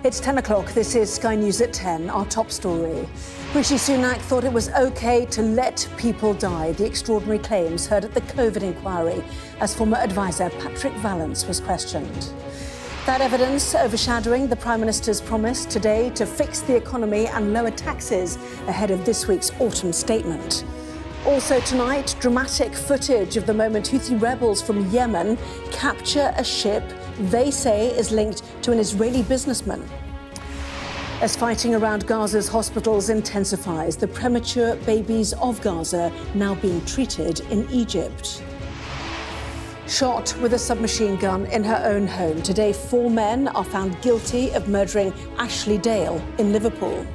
It's 10 o'clock. This is Sky News at 10, our top story. Rishi Sunak thought it was OK to let people die. The extraordinary claims heard at the COVID inquiry as former advisor Patrick Vallance was questioned. That evidence overshadowing the Prime Minister's promise today to fix the economy and lower taxes ahead of this week's autumn statement. Also tonight, dramatic footage of the moment Houthi rebels from Yemen capture a ship they say is linked to an Israeli businessman. As fighting around Gaza's hospitals intensifies, the premature babies of Gaza now being treated in Egypt. Shot with a submachine gun in her own home. Today, 4 men are found guilty of murdering Ashley Dale in Liverpool.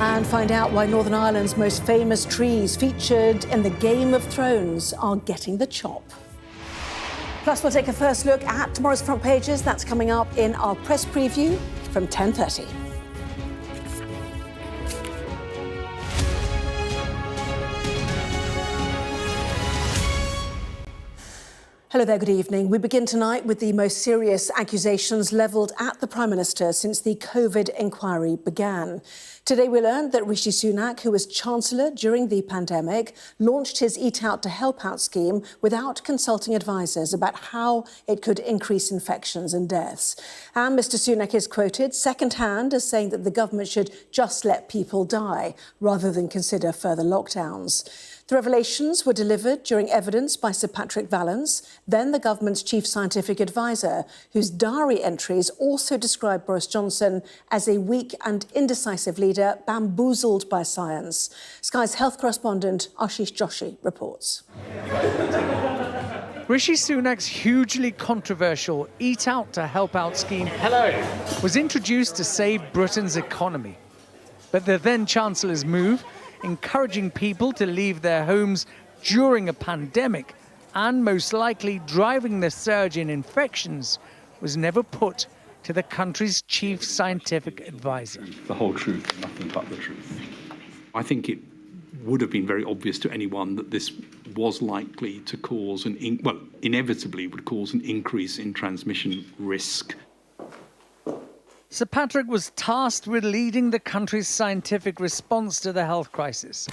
And find out why Northern Ireland's most famous trees featured in the Game of Thrones are getting the chop. Plus, we'll take a first look at tomorrow's front pages. That's coming up in our press preview from 10:30. Hello there, good evening. We begin tonight with the most serious accusations levelled at the Prime Minister since the COVID inquiry began. Today we learned that Rishi Sunak, who was Chancellor during the pandemic, launched his Eat Out to Help Out scheme without consulting advisers about how it could increase infections and deaths. And Mr Sunak is quoted second-hand as saying that the government should just let people die rather than consider further lockdowns. The revelations were delivered during evidence by Sir Patrick Vallance, then the government's chief scientific advisor, whose diary entries also described Boris Johnson as a weak and indecisive leader bamboozled by science. Sky's health correspondent Ashish Joshi reports. Rishi Sunak's hugely controversial Eat Out to Help Out scheme was introduced to save Britain's economy. But the then Chancellor's move, encouraging people to leave their homes during a pandemic and most likely driving the surge in infections, was never put to the country's chief scientific advisor. The whole truth, nothing but the truth. I think it would have been very obvious to anyone that this was likely to cause inevitably would cause an increase in transmission risk. Sir Patrick was tasked with leading the country's scientific response to the health crisis.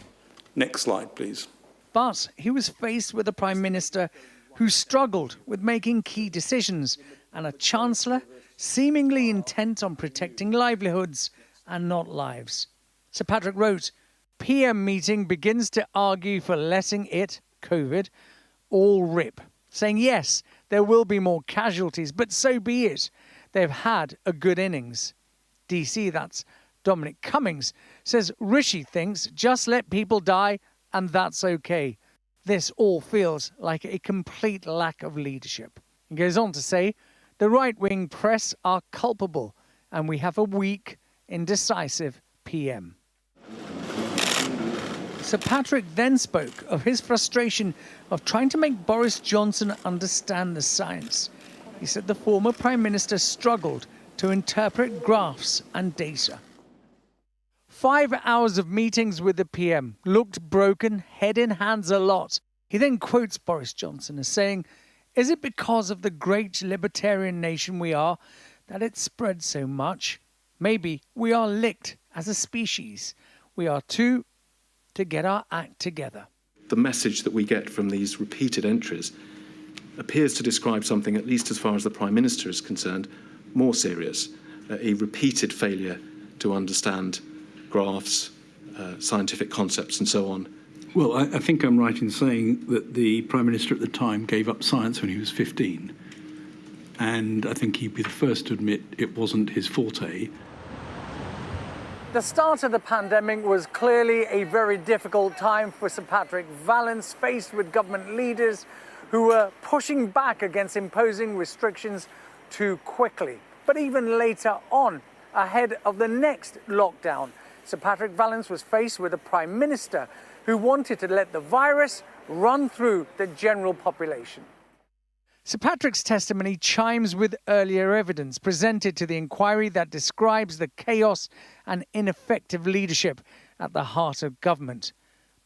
Next slide, please. But he was faced with a Prime Minister who struggled with making key decisions and a Chancellor seemingly intent on protecting livelihoods and not lives. Sir Patrick wrote, PM meeting begins to argue for letting it, COVID, all rip, saying yes, there will be more casualties, but so be it. They've had a good innings. DC, that's Dominic Cummings, says Rishi thinks just let people die and that's okay. This all feels like a complete lack of leadership. He goes on to say, the right-wing press are culpable and we have a weak, indecisive PM. Sir Patrick then spoke of his frustration of trying to make Boris Johnson understand the science. He said the former Prime Minister struggled to interpret graphs and data. 5 hours of meetings with the PM looked broken, head in hands a lot. He then quotes Boris Johnson as saying, is it because of the great libertarian nation we are that it spread so much? Maybe we are licked as a species. We are to get our act together. The message that we get from these repeated entries appears to describe something, at least as far as the Prime Minister is concerned, more serious, a repeated failure to understand graphs, scientific concepts and so on. Well, I think I'm right in saying that the Prime Minister at the time gave up science when he was 15. And I think he'd be the first to admit it wasn't his forte. The start of the pandemic was clearly a very difficult time for Sir Patrick Vallance, faced with government leaders who were pushing back against imposing restrictions too quickly. But even later on, ahead of the next lockdown, Sir Patrick Vallance was faced with a Prime Minister who wanted to let the virus run through the general population. Sir Patrick's testimony chimes with earlier evidence presented to the inquiry that describes the chaos and ineffective leadership at the heart of government.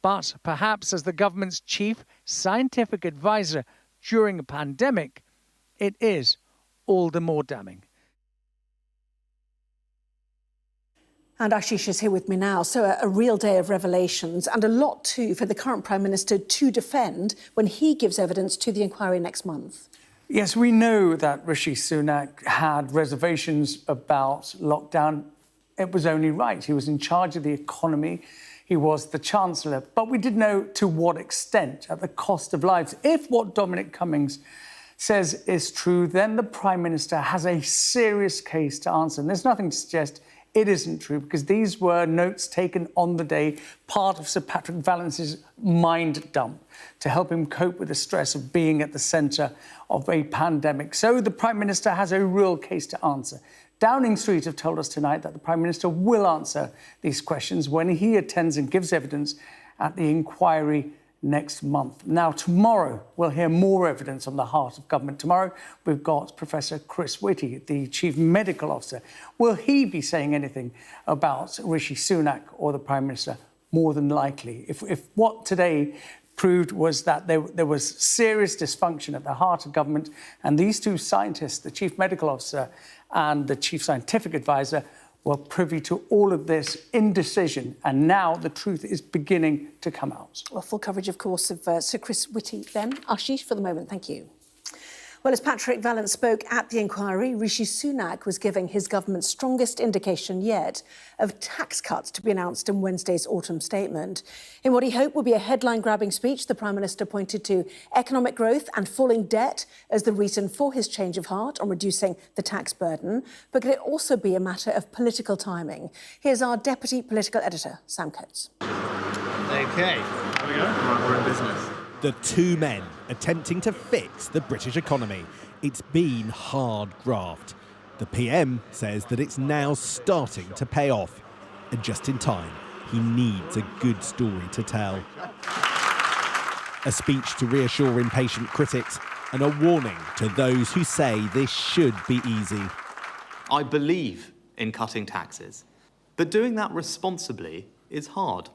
But perhaps as the government's chief scientific advisor during a pandemic, it is all the more damning. And Ashish is here with me now. So a real day of revelations, and a lot too for the current Prime Minister to defend when he gives evidence to the inquiry next month. Yes, we know that Rishi Sunak had reservations about lockdown. It was only right. He was in charge of the economy. He was the Chancellor. But we did know to what extent, at the cost of lives. If what Dominic Cummings says is true, then the Prime Minister has a serious case to answer. And there's nothing to suggest it isn't true, because these were notes taken on the day, part of Sir Patrick Vallance's mind dump to help him cope with the stress of being at the centre of a pandemic. So the Prime Minister has a real case to answer. Downing Street have told us tonight that the Prime Minister will answer these questions when he attends and gives evidence at the inquiry next month. Now, tomorrow, we'll hear more evidence on the heart of government. Tomorrow, we've got Professor Chris Whitty, the Chief Medical Officer. Will he be saying anything about Rishi Sunak or the Prime Minister? More than likely. If what today proved was that there was serious dysfunction at the heart of government, and these two scientists, the Chief Medical Officer and the Chief Scientific Advisor, were privy to all of this indecision, and now the truth is beginning to come out. Well, full coverage, of course, of Sir Chris Whitty then. Ashish, for the moment, thank you. Well, as Patrick Vallance spoke at the inquiry, Rishi Sunak was giving his government's strongest indication yet of tax cuts to be announced in Wednesday's autumn statement. In what he hoped would be a headline-grabbing speech, the Prime Minister pointed to economic growth and falling debt as the reason for his change of heart on reducing the tax burden. But could it also be a matter of political timing? Here's our Deputy Political Editor, Sam Coates. OK, there we go. Right, we're in business. The two men attempting to fix the British economy. It's been hard graft. The PM says that it's now starting to pay off. And just in time, he needs a good story to tell. A speech to reassure impatient critics and a warning to those who say this should be easy. I believe in cutting taxes, but doing that responsibly is hard.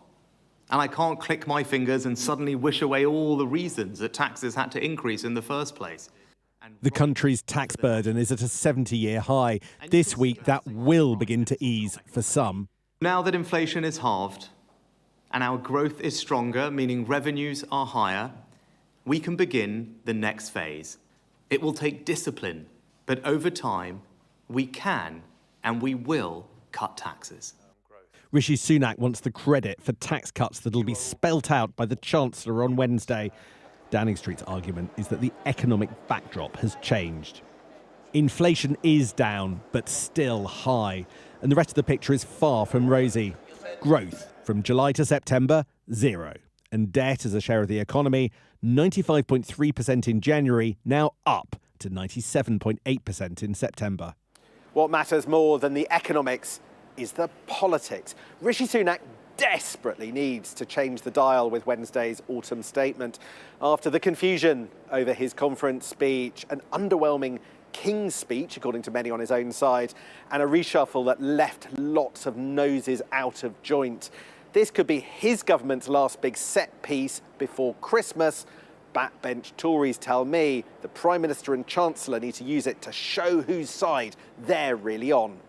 And I can't click my fingers and suddenly wish away all the reasons that taxes had to increase in the first place. The country's tax burden is at a 70-year high. This week, that will begin to ease for some. Now that inflation is halved and our growth is stronger, meaning revenues are higher, we can begin the next phase. It will take discipline, but over time, we can and we will cut taxes. Rishi Sunak wants the credit for tax cuts that'll be spelt out by the Chancellor on Wednesday. Downing Street's argument is that the economic backdrop has changed. Inflation is down, but still high, and the rest of the picture is far from rosy. Growth from July to September, 0. And debt as a share of the economy, 95.3% in January, now up to 97.8% in September. What matters more than the economics is the politics. Rishi Sunak desperately needs to change the dial with Wednesday's autumn statement. After the confusion over his conference speech, an underwhelming King's speech, according to many on his own side, and a reshuffle that left lots of noses out of joint. This could be his government's last big set piece before Christmas. Backbench Tories tell me the Prime Minister and Chancellor need to use it to show whose side they're really on.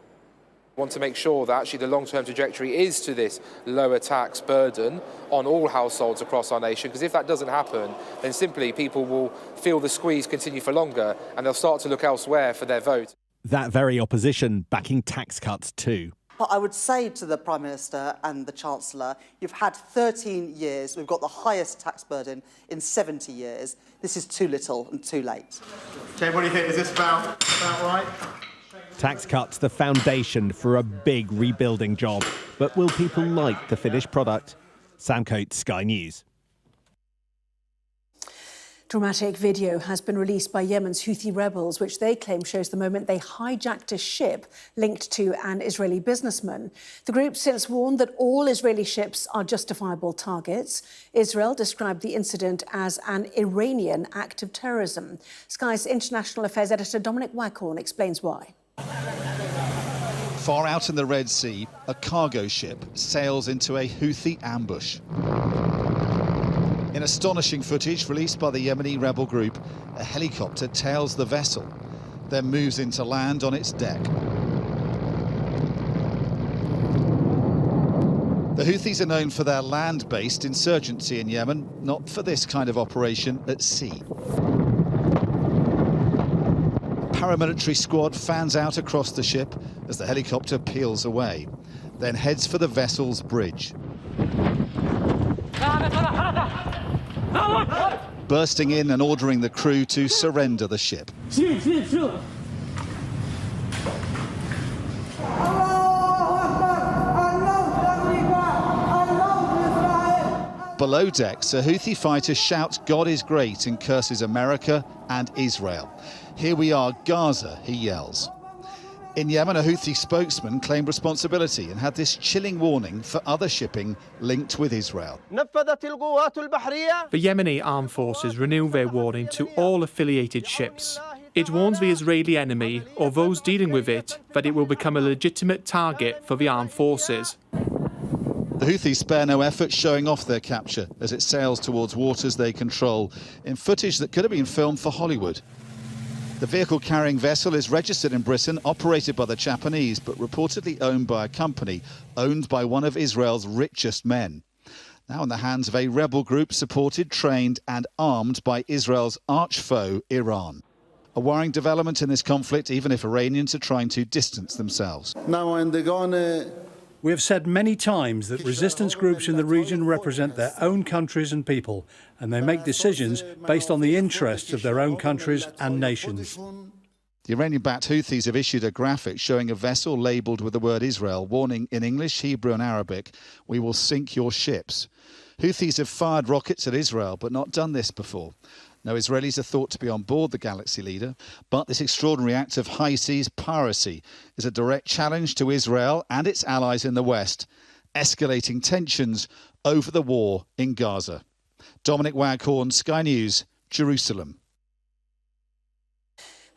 Want to make sure that actually the long-term trajectory is to this lower tax burden on all households across our nation, because if that doesn't happen, then simply people will feel the squeeze continue for longer and they'll start to look elsewhere for their vote. That very opposition backing tax cuts too. But I would say to the Prime Minister and the Chancellor, you've had 13 years, we've got the highest tax burden in 70 years. This is too little and too late. Jane, what do you think? Is this about right? Tax cuts the foundation for a big rebuilding job. But will people like the finished product? Sam Coates, Sky News. Dramatic video has been released by Yemen's Houthi rebels, which they claim shows the moment they hijacked a ship linked to an Israeli businessman. The group since warned that all Israeli ships are justifiable targets. Israel described the incident as an Iranian act of terrorism. Sky's international affairs editor Dominic Cummings explains why. Far out in the Red Sea, a cargo ship sails into a Houthi ambush. In astonishing footage released by the Yemeni rebel group, a helicopter tails the vessel, then moves into land on its deck. The Houthis are known for their land-based insurgency in Yemen, not for this kind of operation at sea. A paramilitary squad fans out across the ship as the helicopter peels away, then heads for the vessel's bridge. Bursting in and ordering the crew to surrender the ship. Below decks, a Houthi fighter shouts "God is great" and curses America and Israel. "Here we are, Gaza," he yells. In Yemen, a Houthi spokesman claimed responsibility and had this chilling warning for other shipping linked with Israel. The Yemeni armed forces renew their warning to all affiliated ships. It warns the Israeli enemy, or those dealing with it, that it will become a legitimate target for the armed forces. The Houthis spare no effort showing off their capture as it sails towards waters they control, in footage that could have been filmed for Hollywood. The vehicle-carrying vessel is registered in Britain, operated by the Japanese, but reportedly owned by a company owned by one of Israel's richest men. Now in the hands of a rebel group supported, trained and armed by Israel's arch-foe, Iran. A worrying development in this conflict, even if Iranians are trying to distance themselves. We have said many times that resistance groups in the region represent their own countries and people, and they make decisions based on the interests of their own countries and nations. The Iranian-backed Houthis have issued a graphic showing a vessel labelled with the word Israel, warning in English, Hebrew and Arabic, "We will sink your ships." Houthis have fired rockets at Israel, but not done this before. No Israelis are thought to be on board the Galaxy leader, but this extraordinary act of high seas piracy is a direct challenge to Israel and its allies in the West, escalating tensions over the war in Gaza. Dominic Waghorn, Sky News, Jerusalem.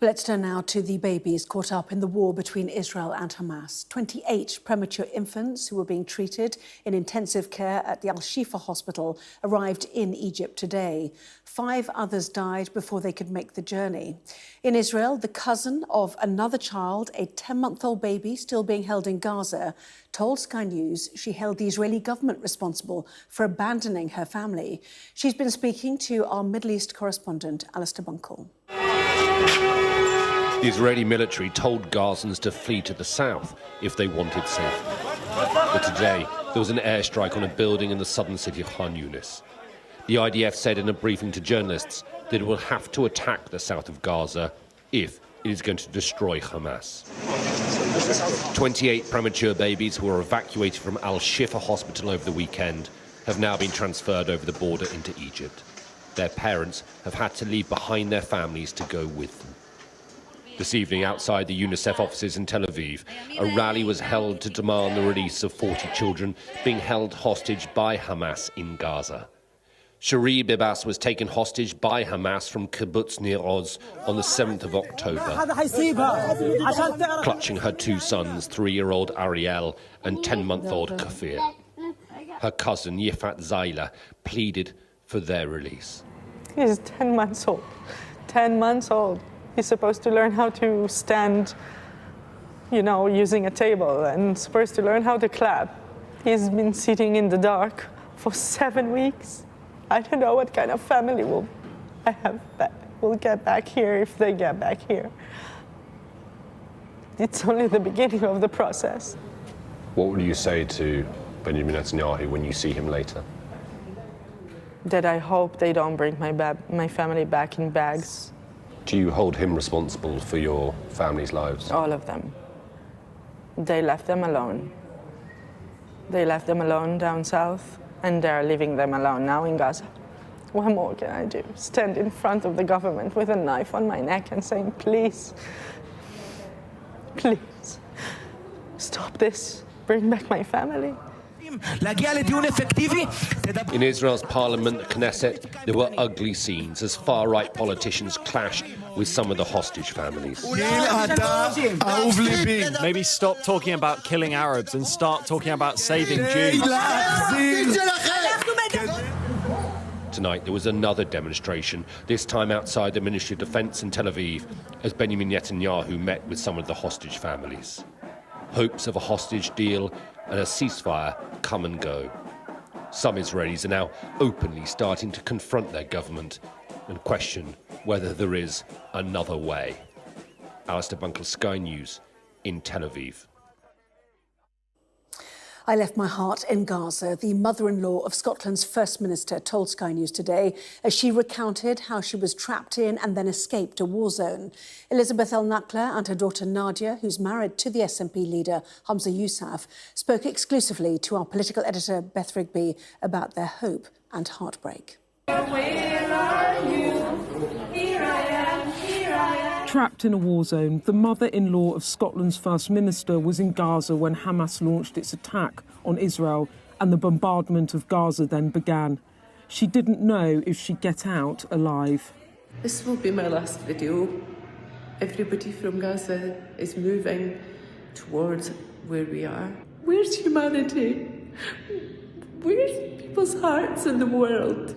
Let's turn now to the babies caught up in the war between Israel and Hamas. 28 premature infants who were being treated in intensive care at the Al-Shifa hospital arrived in Egypt today. 5 others died before they could make the journey. In Israel, the cousin of another child, a 10-month-old baby still being held in Gaza, told Sky News she held the Israeli government responsible for abandoning her family. She's been speaking to our Middle East correspondent, Alistair Bunkle. The Israeli military told Gazans to flee to the south if they wanted safety. But today, there was an airstrike on a building in the southern city of Khan Yunis. The IDF said in a briefing to journalists that it will have to attack the south of Gaza if it is going to destroy Hamas. 28 premature babies who were evacuated from Al-Shifa hospital over the weekend have now been transferred over the border into Egypt. Their parents have had to leave behind their families to go with them. This evening, outside the UNICEF offices in Tel Aviv, a rally was held to demand the release of 40 children being held hostage by Hamas in Gaza. Cherie Bibas was taken hostage by Hamas from Kibbutz Nir Oz on the 7th of October, clutching her 2 sons, 3-year-old Ariel and 10-month-old Kafir. Her cousin, Yifat Zayla, pleaded for their release. He's 10 months old. 10 months old. He's supposed to learn how to stand, using a table, and supposed to learn how to clap. He's been sitting in the dark for 7 weeks. I don't know what kind of family will get back here if they get back here. It's only the beginning of the process. What will you say to Benjamin Netanyahu when you see him later? That I hope they don't bring my family back in bags. Do you hold him responsible for your family's lives? All of them. They left them alone. They left them alone down south, and they're leaving them alone now in Gaza. What more can I do? Stand in front of the government with a knife on my neck and saying, please, please, stop this. Bring back my family. In Israel's parliament, the Knesset, there were ugly scenes as far-right politicians clashed with some of the hostage families. Maybe stop talking about killing Arabs and start talking about saving Jews. To tonight there was another demonstration, this time outside the Ministry of Defence in Tel Aviv, as Benjamin Netanyahu met with some of the hostage families. Hopes of a hostage deal and a ceasefire come and go. Some Israelis are now openly starting to confront their government and question whether there is another way. Alistair Bunkle, Sky News in Tel Aviv. I left my heart in Gaza, the mother-in-law of Scotland's First Minister told Sky News today as she recounted how she was trapped in and then escaped a war zone. Elizabeth El Nakla and her daughter Nadia, who's married to the SNP leader Hamza Yousaf, spoke exclusively to our political editor Beth Rigby about their hope and heartbreak. Where are you? Here I am, here I am. Trapped in a war zone, the mother-in-law of Scotland's First Minister was in Gaza when Hamas launched its attack on Israel and the bombardment of Gaza then began. She didn't know if she'd get out alive. This will be my last video. Everybody from Gaza is moving towards where we are. Where's humanity? Where's people's hearts in the world?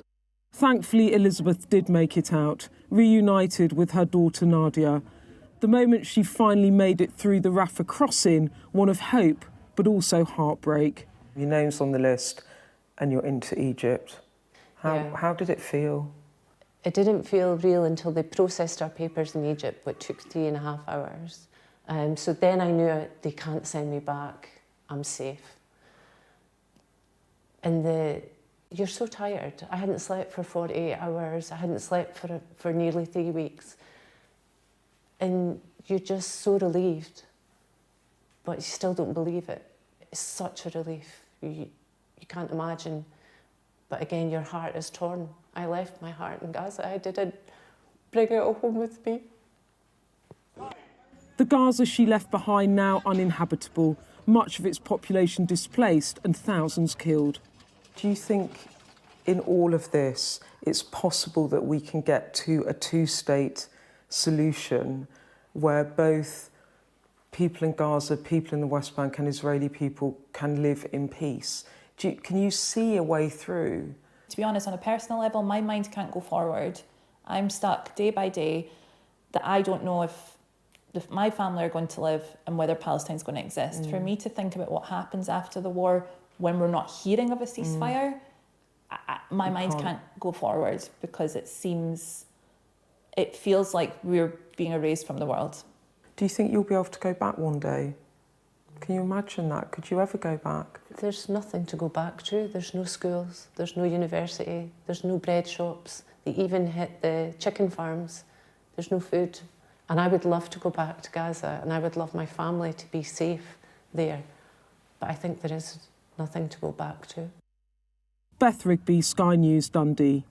Thankfully, Elizabeth did make it out, reunited with her daughter Nadia. The moment she finally made it through the Rafah crossing, one of hope, but also heartbreak. Your name's on the list and you're into Egypt. How did it feel? It didn't feel real until they processed our papers in Egypt, which took 3.5 hours. So then I knew they can't send me back. I'm safe. And you're so tired. I hadn't slept for 48 hours. I hadn't slept for nearly 3 weeks. And you're just so relieved, but you still don't believe it. It's such a relief. You can't imagine. But again, your heart is torn. I left my heart in Gaza. I didn't bring it home with me. The Gaza she left behind now uninhabitable, much of its population displaced and thousands killed. Do you think in all of this it's possible that we can get to a two-state solution where both people in Gaza, people in the West Bank and Israeli people can live in peace? Can you see a way through? To be honest, on a personal level, my mind can't go forward. I'm stuck day by day that I don't know if my family are going to live and whether Palestine's going to exist. For me to think about what happens after the war when we're not hearing of a ceasefire, my mind can't go forward because it feels like we're being erased from the world. Do you think you'll be able to go back one day? Can you imagine that? Could you ever go back? There's nothing to go back to. There's no schools, there's no university, there's no bread shops. They even hit the chicken farms. There's no food. And I would love to go back to Gaza and I would love my family to be safe there. But I think there is nothing to go back to. Beth Rigby, Sky News, Dundee.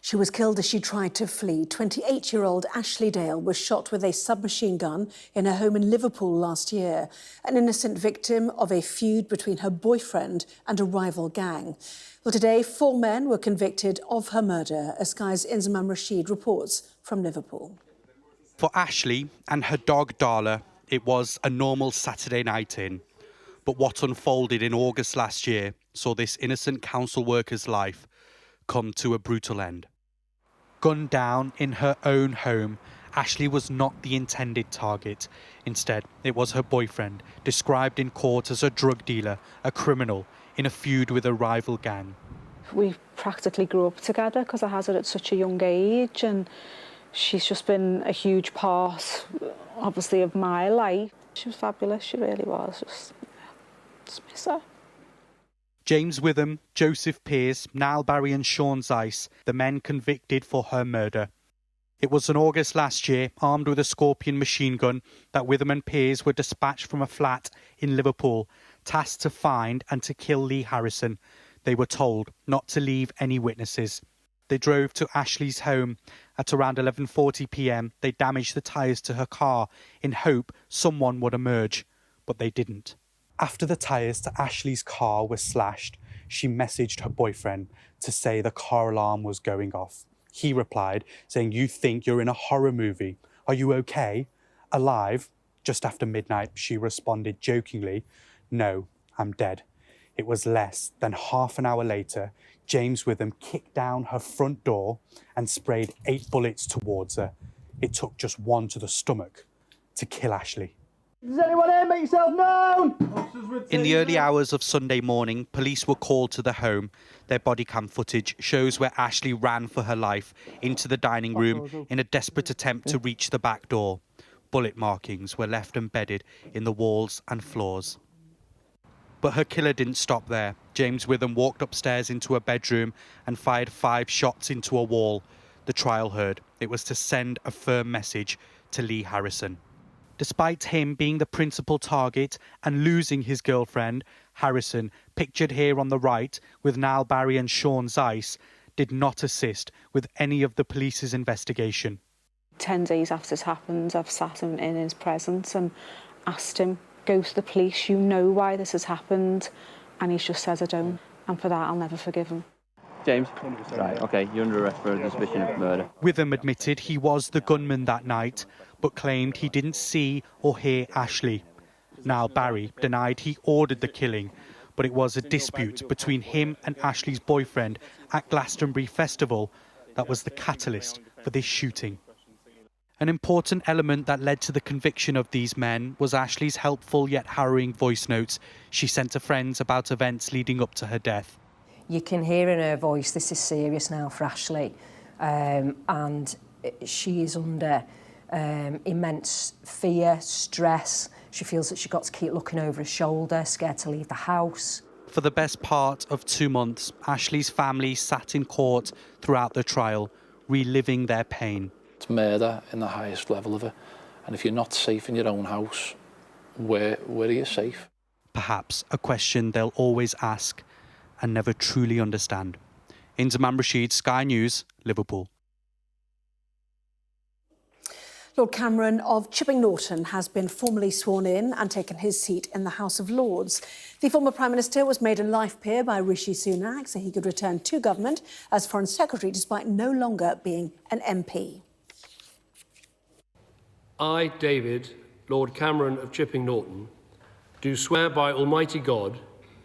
She was killed as she tried to flee. 28-year-old Ashley Dale was shot with a submachine gun in her home in Liverpool last year, an innocent victim of a feud between her boyfriend and a rival gang. Well, today, 4 men were convicted of her murder, as Sky's Inzamam Rashid reports from Liverpool. For Ashley and her dog Darla, it was a normal Saturday night in. But what unfolded in August last year saw this innocent council worker's life come to a brutal end. Gunned down in her own home, Ashley was not the intended target. Instead, it was her boyfriend, described in court as a drug dealer, a criminal, in a feud with a rival gang. We practically grew up together because I had her at such a young age, and she's just been a huge part, obviously, of my life. She was fabulous, she really was. Just miss her. James Witham, Joseph Pearce, Niall Barry and Sean Zeiss, the men convicted for her murder. It was in August last year, armed with a Scorpion machine gun, that Witham and Pearce were dispatched from a flat in Liverpool, tasked to find and to kill Lee Harrison. They were told not to leave any witnesses. They drove to Ashley's home. At around 11:40 p.m, they damaged the tyres to her car in hope someone would emerge, but they didn't. After the tyres to Ashley's car were slashed, she messaged her boyfriend to say the car alarm was going off. He replied, saying, "You think you're in a horror movie. Are you okay? Alive?" Just after midnight, she responded jokingly, "No, I'm dead." It was less than half an hour later, James Witham kicked down her front door and sprayed 8 bullets towards her. It took just one to the stomach to kill Ashley. Does anyone here make yourself known? In the early hours of Sunday morning, police were called to the home. Their body cam footage shows where Ashley ran for her life into the dining room in a desperate attempt to reach the back door. Bullet markings were left embedded in the walls and floors. But her killer didn't stop there. James Witham walked upstairs into a bedroom and fired 5 shots into a wall. The trial heard it was to send a firm message to Lee Harrison. Despite him being the principal target and losing his girlfriend, Harrison, pictured here on the right with Niall Barry and Sean Zeiss, did not assist with any of the police's investigation. 10 days after it happened, I've sat him in his presence and asked him, go to the police, you know why this has happened. And he's just said, I don't. And for that, I'll never forgive him. James? Right, OK, you're under arrest for suspicion of murder. Witham admitted he was the gunman that night, but claimed he didn't see or hear Ashley. Niall Barry denied he ordered the killing, but it was a dispute between him and Ashley's boyfriend at Glastonbury Festival that was the catalyst for this shooting. An important element that led to the conviction of these men was Ashley's helpful yet harrowing voice notes she sent to friends about events leading up to her death. You can hear in her voice, this is serious now for Ashley, and she is under immense fear, stress. She feels that she's got to keep looking over her shoulder, scared to leave the house. For the best part of 2 months, Ashley's family sat in court throughout the trial, reliving their pain. It's murder in the highest level of it, and if you're not safe in your own house, where are you safe? Perhaps a question they'll always ask and never truly understand. Inzamam Rashid, Sky News, Liverpool. Lord Cameron of Chipping Norton has been formally sworn in and taken his seat in the House of Lords. The former Prime Minister was made a life peer by Rishi Sunak so he could return to government as Foreign Secretary despite no longer being an MP. I, David, Lord Cameron of Chipping Norton, do swear by Almighty God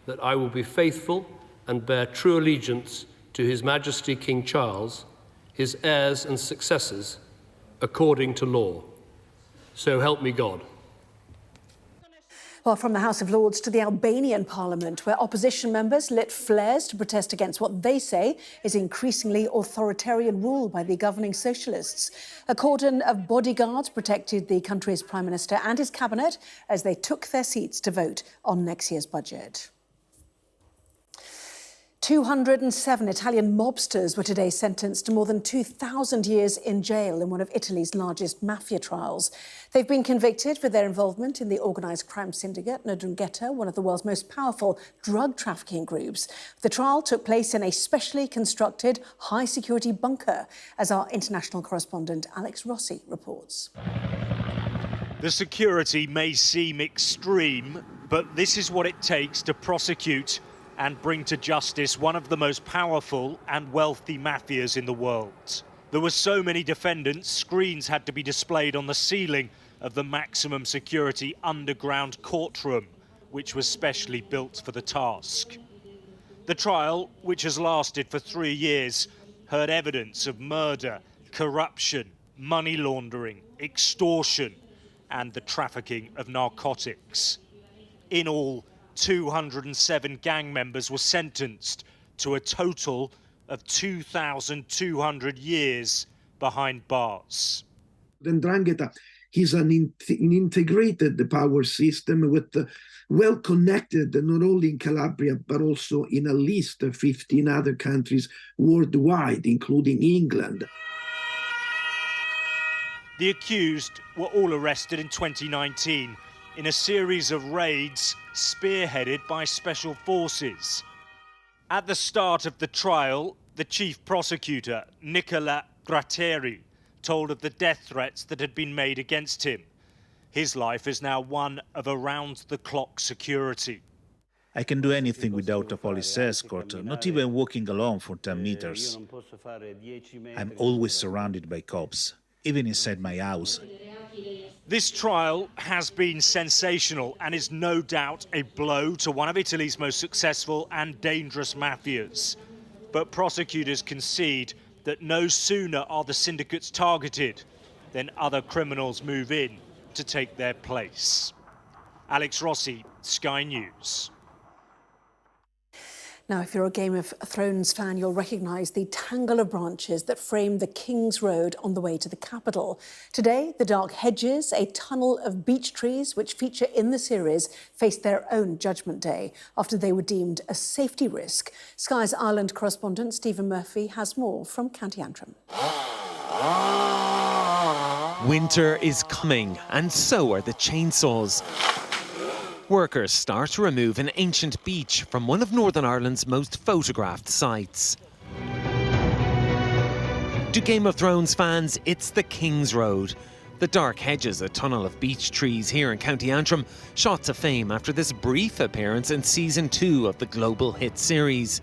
that I will be faithful and bear true allegiance to His Majesty King Charles, his heirs and successors, according to law. So help me God. Well, from the House of Lords to the Albanian Parliament, where opposition members lit flares to protest against what they say is increasingly authoritarian rule by the governing socialists. A cordon of bodyguards protected the country's Prime Minister and his cabinet as they took their seats to vote on next year's budget. 207 Italian mobsters were today sentenced to more than 2,000 years in jail in one of Italy's largest mafia trials. They've been convicted for their involvement in the organised crime syndicate 'Ndrangheta, one of the world's most powerful drug trafficking groups. The trial took place in a specially constructed high-security bunker, as our international correspondent Alex Rossi reports. The security may seem extreme, but this is what it takes to prosecute and bring to justice one of the most powerful and wealthy mafias in the world. There were so many defendants, screens had to be displayed on the ceiling of the maximum security underground courtroom, which was specially built for the task. The trial, which has lasted for 3 years, heard evidence of murder, corruption, money laundering, extortion, and the trafficking of narcotics. In all, 207 gang members were sentenced to a total of 2,200 years behind bars. The 'Ndrangheta is an integrated power system with well connected not only in Calabria but also in at least 15 other countries worldwide, including England. The accused were all arrested in 2019 in a series of raids spearheaded by special forces. At the start of the trial, the chief prosecutor, Nicola Gratteri, told of the death threats that had been made against him. His life is now one of around-the-clock security. I can do anything without a police escort, not even walking alone for 10 meters. I'm always surrounded by cops, even inside my house. This trial has been sensational and is no doubt a blow to one of Italy's most successful and dangerous mafias. But prosecutors concede that no sooner are the syndicates targeted than other criminals move in to take their place. Alex Rossi, Sky News. Now, if you're a Game of Thrones fan, you'll recognise the tangle of branches that frame the King's Road on the way to the capital. Today, the dark hedges, a tunnel of beech trees which feature in the series, faced their own judgment day after they were deemed a safety risk. Sky's Ireland correspondent Stephen Murphy has more from County Antrim. Winter is coming, and so are the chainsaws. Workers start to remove an ancient beech from one of Northern Ireland's most photographed sites. To Game of Thrones fans, it's the King's Road. The dark hedges, a tunnel of beech trees here in County Antrim, shot to fame after this brief appearance in season 2 of the global hit series.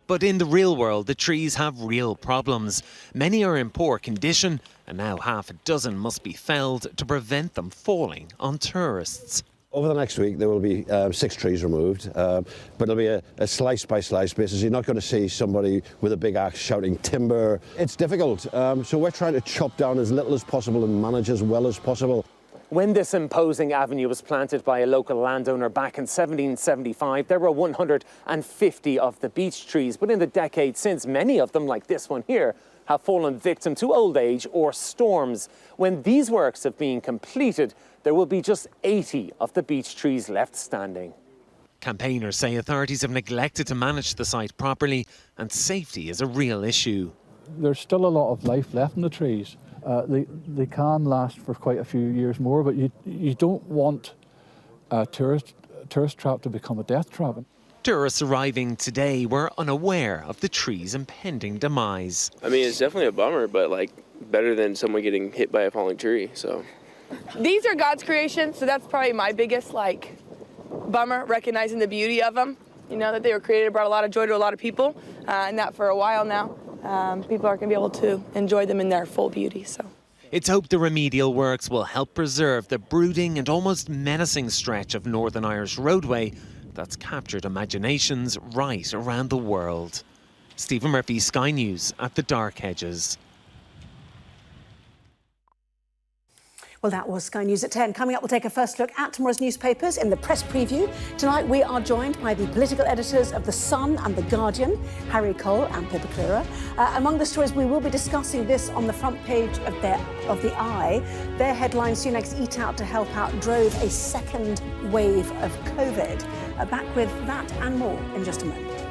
But in the real world, the trees have real problems. Many are in poor condition, and now half a dozen must be felled to prevent them falling on tourists. Over the next week, there will be 6 trees removed, but it'll be a slice-by-slice basis. You're not going to see somebody with a big axe shouting timber. It's difficult, so we're trying to chop down as little as possible and manage as well as possible. When this imposing avenue was planted by a local landowner back in 1775, there were 150 of the beech trees. But in the decades since, many of them, like this one here, have fallen victim to old age or storms. When these works have been completed, there will be just 80 of the beech trees left standing. Campaigners say authorities have neglected to manage the site properly, and safety is a real issue. There's still a lot of life left in the trees. They can last for quite a few years more, but you don't want a tourist trap to become a death trap. Tourists arriving today were unaware of the tree's impending demise. I mean, it's definitely a bummer, but better than someone getting hit by a falling tree, so. These are God's creation, so that's probably my biggest bummer, recognizing the beauty of them. You know, that they were created, brought a lot of joy to a lot of people, and that for a while now, people are going to be able to enjoy them in their full beauty. So. It's hoped the remedial works will help preserve the brooding and almost menacing stretch of Northern Irish roadway that's captured imaginations right around the world. Stephen Murphy, Sky News at the Dark Hedges. Well, that was Sky News at 10. Coming up, we'll take a first look at tomorrow's newspapers in the press preview. Tonight, we are joined by the political editors of The Sun and The Guardian, Harry Cole and Pippa Clearer. Among the stories, we will be discussing this on the front page of The Eye. Their headline, Sunak's Eat Out to Help Out, drove a second wave of COVID. Back with that and more in just a moment.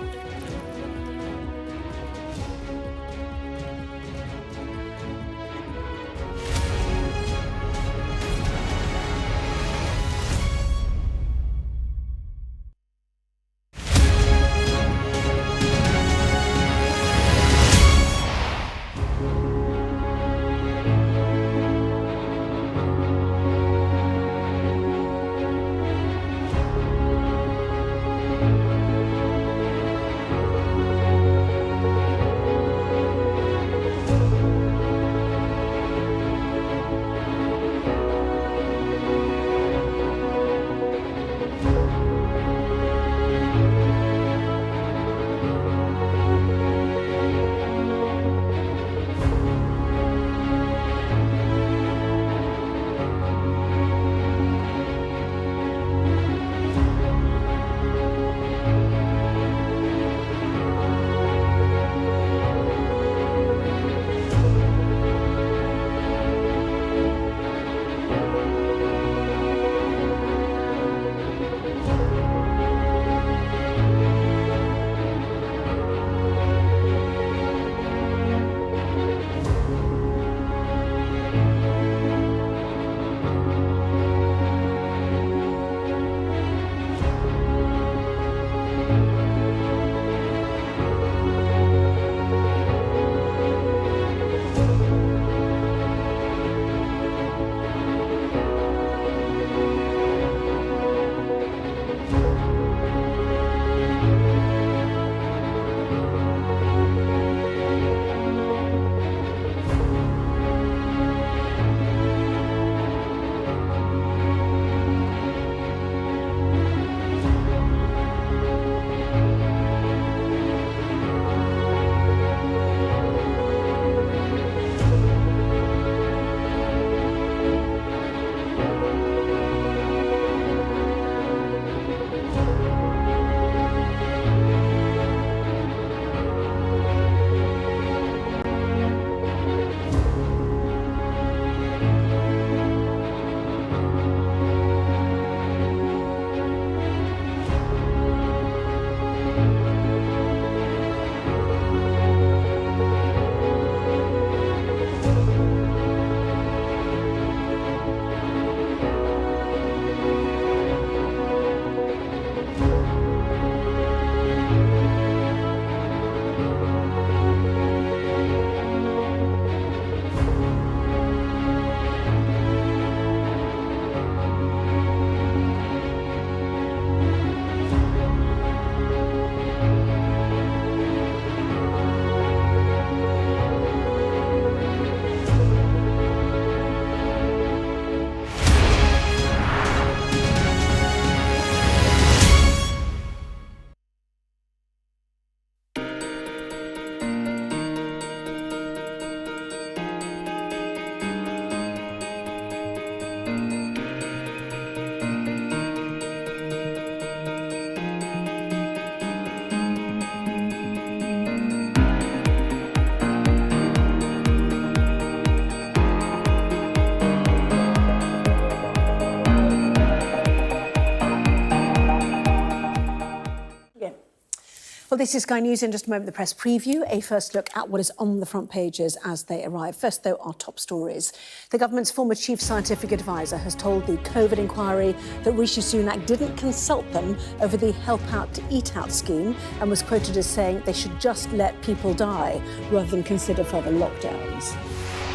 Well, this is Sky News. In just a moment, the press preview, a first look at what is on the front pages as they arrive. First, though, our top stories. The government's former chief scientific advisor has told the COVID inquiry that Rishi Sunak didn't consult them over the Help Out to Eat Out scheme and was quoted as saying they should just let people die rather than consider further lockdowns.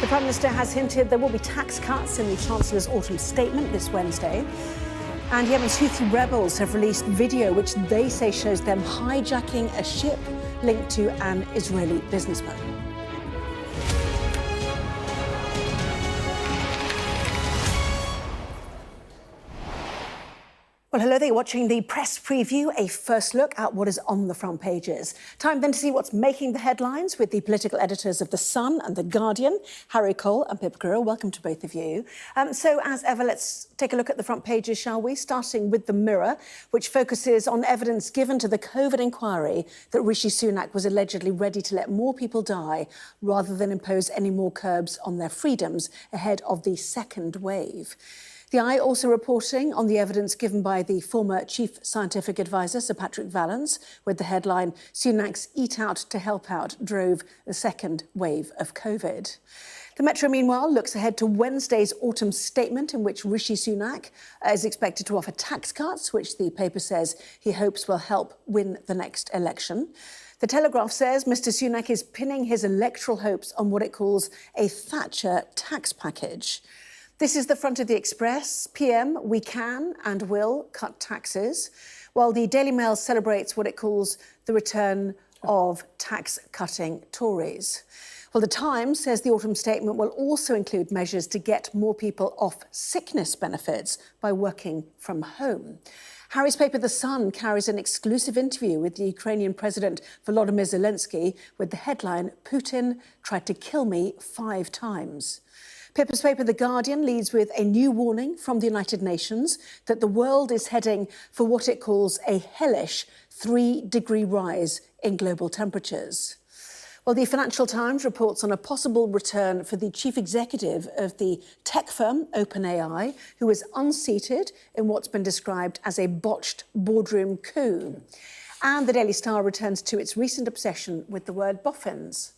The Prime Minister has hinted there will be tax cuts in the Chancellor's autumn statement this Wednesday. And Yemen's Houthi rebels have released video which they say shows them hijacking a ship linked to an Israeli businessman. Well, hello there, you're watching the press preview, a first look at what is on the front pages. Time then to see what's making the headlines with the political editors of The Sun and The Guardian, Harry Cole and Pip Greer. Welcome to both of you. So, as ever, let's take a look at the front pages, shall we? Starting with The Mirror, which focuses on evidence given to the COVID inquiry that Rishi Sunak was allegedly ready to let more people die rather than impose any more curbs on their freedoms ahead of the second wave. The Eye also reporting on the evidence given by the former chief scientific advisor, Sir Patrick Vallance, with the headline, Sunak's Eat Out to Help Out drove the second wave of COVID. The Metro, meanwhile, looks ahead to Wednesday's autumn statement in which Rishi Sunak is expected to offer tax cuts, which the paper says he hopes will help win the next election. The Telegraph says Mr Sunak is pinning his electoral hopes on what it calls a Thatcher tax package. This is the front of the Express. PM, we can and will cut taxes, while the Daily Mail celebrates what it calls the return of tax-cutting Tories. Well, the Times says the autumn statement will also include measures to get more people off sickness benefits by working from home. Harry's paper, The Sun, carries an exclusive interview with the Ukrainian President Volodymyr Zelensky with the headline, Putin tried to kill me 5 times. Pippa's paper, The Guardian, leads with a new warning from the United Nations that the world is heading for what it calls a hellish 3-degree rise in global temperatures. Well, the Financial Times reports on a possible return for the chief executive of the tech firm OpenAI, who is unseated in what's been described as a botched boardroom coup. And the Daily Star returns to its recent obsession with the word boffins.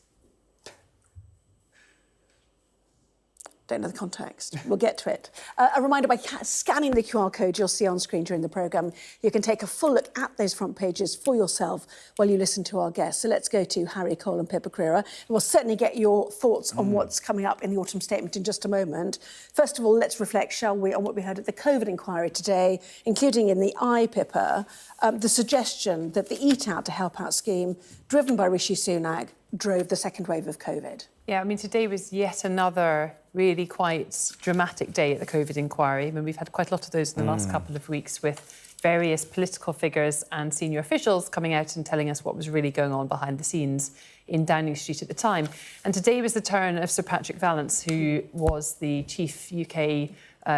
Don't know the context. We'll get to it. A reminder, by scanning the QR code you'll see on screen during the programme, you can take a full look at those front pages for yourself while you listen to our guests. So let's go to Harry Cole and Pippa Crerar. We'll certainly get your thoughts on what's coming up in the autumn statement in just a moment. First of all, let's reflect, shall we, on what we heard at the COVID inquiry today, including in the Eye, Pippa, the suggestion that the Eat Out to Help Out scheme, driven by Rishi Sunak, drove the second wave of COVID. Yeah, I mean, today was yet another really quite dramatic day at the COVID inquiry. I mean, we've had quite a lot of those in the last couple of weeks with various political figures and senior officials coming out and telling us what was really going on behind the scenes in Downing Street at the time. And today was the turn of Sir Patrick Vallance, who was the chief UK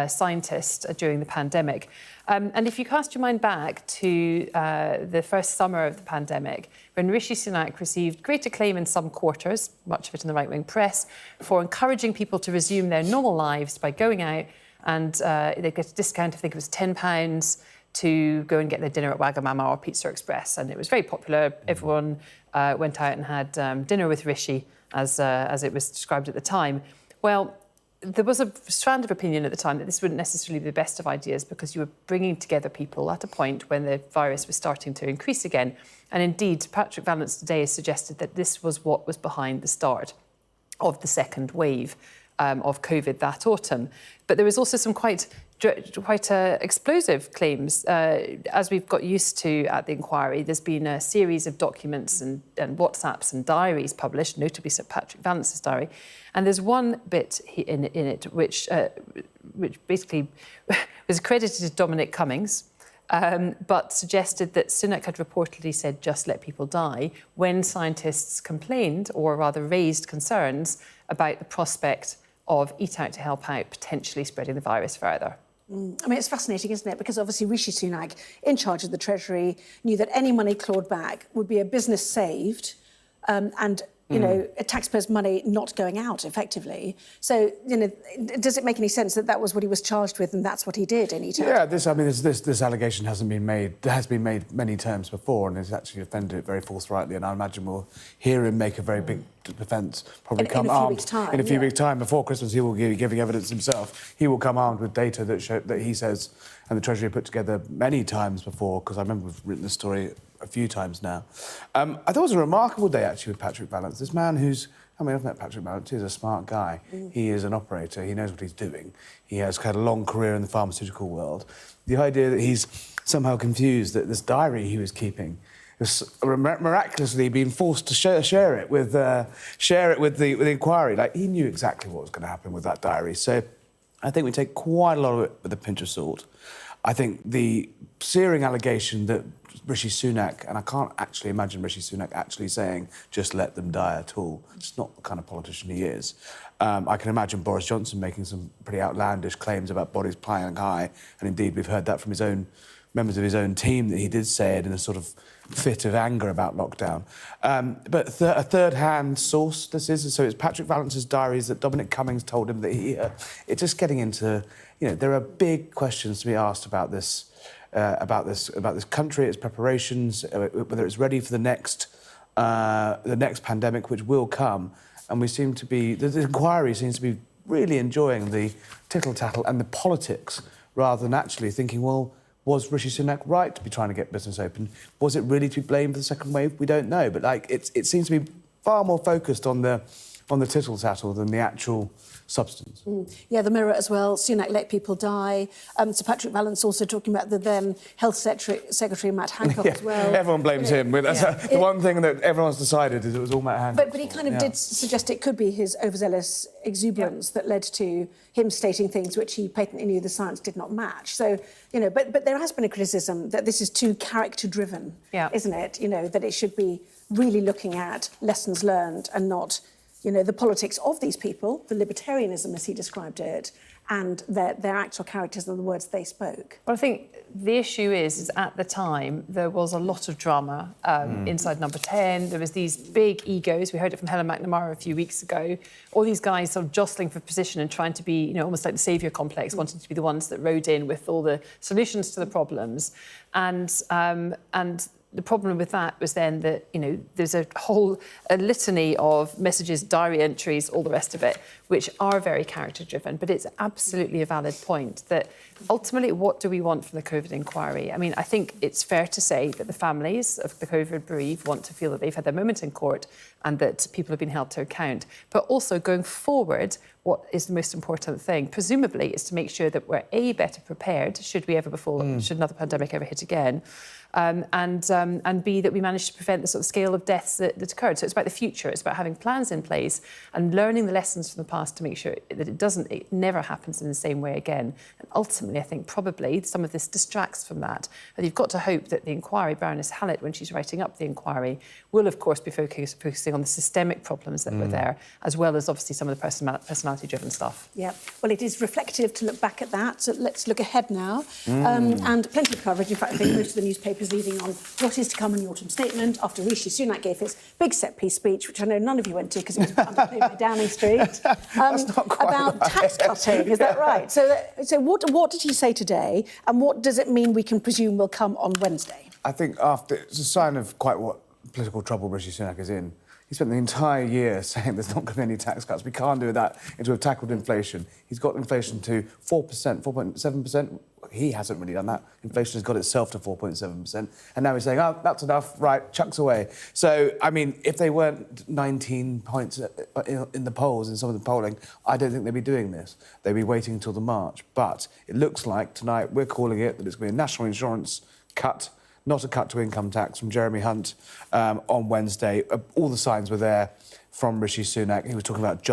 scientist during the pandemic. And if you cast your mind back to the first summer of the pandemic, when Rishi Sunak received great acclaim in some quarters, much of it in the right-wing press, for encouraging people to resume their normal lives by going out and they get a discount, I think it was £10, to go and get their dinner at Wagamama or Pizza Express. And it was very popular. Everyone went out and had dinner with Rishi, as it was described at the time. Well, there was a strand of opinion at the time that this wouldn't necessarily be the best of ideas because you were bringing together people at a point when the virus was starting to increase again. And indeed, Patrick Vallance today has suggested that this was what was behind the start of the second wave of COVID that autumn. But there was also some quite explosive claims. As we've got used to at the inquiry, there's been a series of documents and WhatsApps and diaries published, notably Sir Patrick Vallance's diary. And there's one bit in it which basically was credited to Dominic Cummings, but suggested that Sunak had reportedly said, just let people die, when scientists complained, or rather raised concerns, about the prospect of Eat Out to Help Out potentially spreading the virus further. I mean, it's fascinating, isn't it? Because obviously Rishi Sunak, in charge of the Treasury, knew that any money clawed back would be a business saved and you know, taxpayers' money not going out effectively. So, you know, does it make any sense that that was what he was charged with and that's what he did in ETAT? Yeah, this allegation has been made many times before, and he's actually defended it very forthrightly. And I imagine we'll hear him make a very big defence, probably come armed in a few weeks' time. Before Christmas, he will be giving evidence himself. He will come armed with data that he says, and the Treasury put together many times before, because I remember we've written the story a few times now. I thought it was a remarkable day, actually, with Patrick Vallance. This man who's... I mean, I've met Patrick Vallance. He's a smart guy. He is an operator. He knows what he's doing. He has had a long career in the pharmaceutical world. The idea that he's somehow confused that this diary he was keeping was miraculously being forced to share it with the inquiry. Like, he knew exactly what was going to happen with that diary. So I think we take quite a lot of it with a pinch of salt. I think the searing allegation that Rishi Sunak, and I can't actually imagine Rishi Sunak actually saying, just let them die at all. It's not the kind of politician he is. I can imagine Boris Johnson making some pretty outlandish claims about bodies flying high, and indeed we've heard that from his own members of his own team, that he did say it in a sort of fit of anger about lockdown. But a third-hand source this is, so it's Patrick Vallance's diaries that Dominic Cummings told him that he... it's just getting into... You know, there are big questions to be asked about this country, its preparations, whether it's ready for the next pandemic, which will come. And we seem to be... The inquiry seems to be really enjoying the tittle-tattle and the politics, rather than actually thinking, well, was Rishi Sunak right to be trying to get business open? Was it really to be blamed for the second wave? We don't know. But, like, it seems to be far more focused on the tittle-tattle than the actual substance. Yeah, the Mirror as well. Sunak let people die. Sir Patrick Vallance also talking about the then Health Secretary Matt Hancock as well. Everyone blames him. That's the one thing that everyone's decided is it was all Matt Hancock. But he kind of did suggest it could be his overzealous exuberance that led to him stating things which he patently knew the science did not match. So, you know, but there has been a criticism that this is too character-driven, isn't it? You know, that it should be really looking at lessons learned and not... you know, the politics of these people, the libertarianism, as he described it, and their actual characters and the words they spoke. Well, I think the issue is at the time, there was a lot of drama inside Number 10. There was these big egos. We heard it from Helen McNamara a few weeks ago. All these guys sort of jostling for position and trying to be, you know, almost like the saviour complex, wanting to be the ones that rode in with all the solutions to the problems. And the problem with that was then that, you know, there's a litany of messages, diary entries, all the rest of it, which are very character-driven. But it's absolutely a valid point that ultimately, what do we want from the COVID inquiry? I mean, I think it's fair to say that the families of the COVID bereaved want to feel that they've had their moment in court and that people have been held to account. But also, going forward, what is the most important thing, presumably, is to make sure that we're, A, better prepared, should we ever should another pandemic ever hit again, and B, that we manage to prevent the sort of scale of deaths that occurred. So it's about the future. It's about having plans in place and learning the lessons from the past to make sure that it never happens in the same way again. And ultimately, I think probably some of this distracts from that. And you've got to hope that the inquiry, Baroness Hallett, when she's writing up the inquiry, will, of course, be focusing on the systemic problems that were there, as well as, obviously, some of the personality-driven stuff. Yeah. Well, it is reflective to look back at that. So let's look ahead now. And plenty of coverage. In fact, I think most of the newspapers leading on what is to come in the autumn statement after Rishi Sunak gave his big set-piece speech, which I know none of you went to because it was underplayed by Downing Street, about tax cutting. Is that right? So what did he say today, and what does it mean we can presume will come on Wednesday? I think it's a sign of quite what political trouble Rishi Sunak is in. He spent the entire year saying there's not going to be any tax cuts. We can't do that until we've tackled inflation. He's got inflation to 4%, 4.7%. He hasn't really done that. Inflation has got itself to 4.7%. And now he's saying, oh, that's enough, right, chucks away. So, I mean, if they weren't 19 points in the polls, in some of the polling, I don't think they'd be doing this. They'd be waiting until the March. But it looks like tonight we're calling it that it's going to be a national insurance cut, not a cut to income tax, from Jeremy Hunt on Wednesday. All the signs were there from Rishi Sunak. He was talking about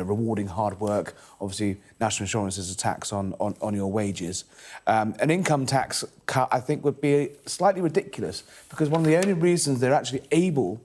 rewarding hard work. Obviously, national insurance is a tax on your wages. An income tax cut, I think, would be slightly ridiculous, because one of the only reasons they're actually able